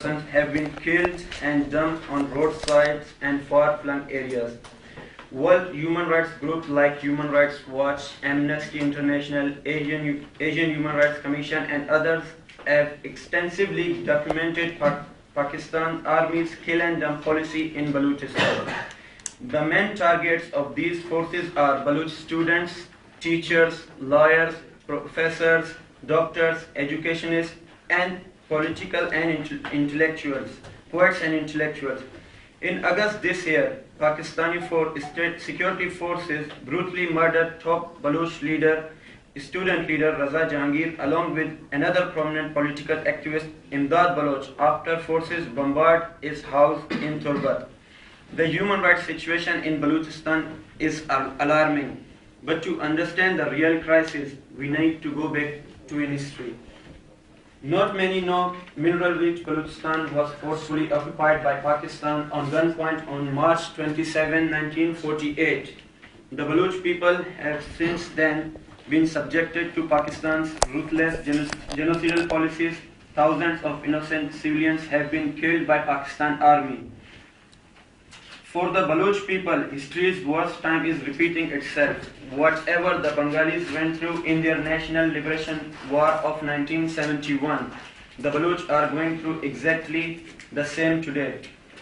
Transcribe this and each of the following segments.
have been killed and dumped on roadsides and far-flung areas. World human rights groups like Human Rights Watch, Amnesty International, Asian Human Rights Commission, and others have extensively documented Pakistan Army's kill and dump policy in Balochistan. The main targets of these forces are Baloch students, teachers, lawyers, professors, doctors, educationists, and political and intellectuals, poets and intellectuals. In August this year, Pakistani state security forces brutally murdered top Baloch student leader Raza Jahangir, along with another prominent political activist Imdad Baloch, after forces bombarded his house in Turbat. The human rights situation in Balochistan is alarming, but to understand the real crisis, we need to go back to in history. Not many know mineral-rich Balochistan was forcefully occupied by Pakistan on gunpoint on March 27, 1948. The Baloch people have since then been subjected to Pakistan's ruthless genocidal policies. Thousands of innocent civilians have been killed by Pakistan Army. For the Baloch people, history's worst time is repeating itself. Whatever the Bengalis went through in their National Liberation War of 1971, the Baloch are going through exactly the same today.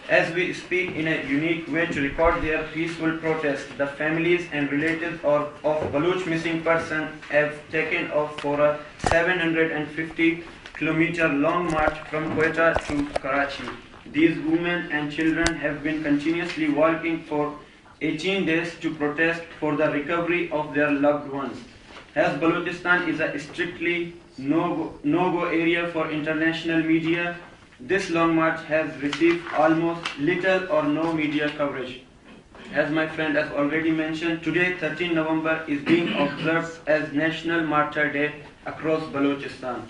As we speak in a unique way to record their peaceful protest, the families and relatives of Baloch missing persons have taken off for a 750-kilometer long march from Quetta to Karachi. These women and children have been continuously walking for 18 days to protest for the recovery of their loved ones. As Balochistan is a strictly no-go area for international media, this long march has received almost little or no media coverage. As my friend has already mentioned, today 13 November is being observed as National Martyr Day across Balochistan.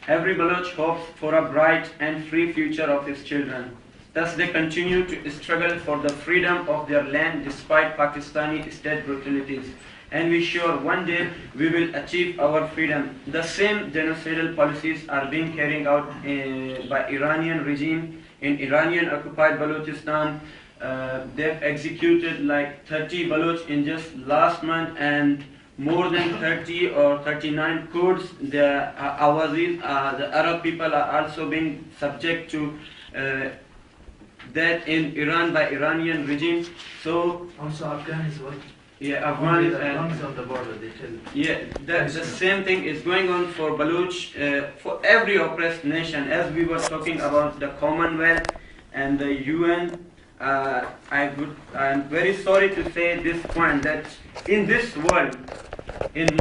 Every Baloch hopes for a bright and free future of his children. Thus they continue to struggle for the freedom of their land despite Pakistani state brutalities. And we sure one day we will achieve our freedom. The same genocidal policies are being carried out by Iranian regime in Iranian occupied Balochistan. They've executed like 30 Baloch in just last month, and more than 30 or 39 Kurds, the Awazis, the Arab people are also being subject to that in Iran by Iranian regime. So also Afghan is what? Yeah, Afghan is on the border. They tell. Yeah, the same thing is going on for Baloch, for every oppressed nation. As we were talking about the Commonwealth and the UN, I'm very sorry to say this point that in this world, in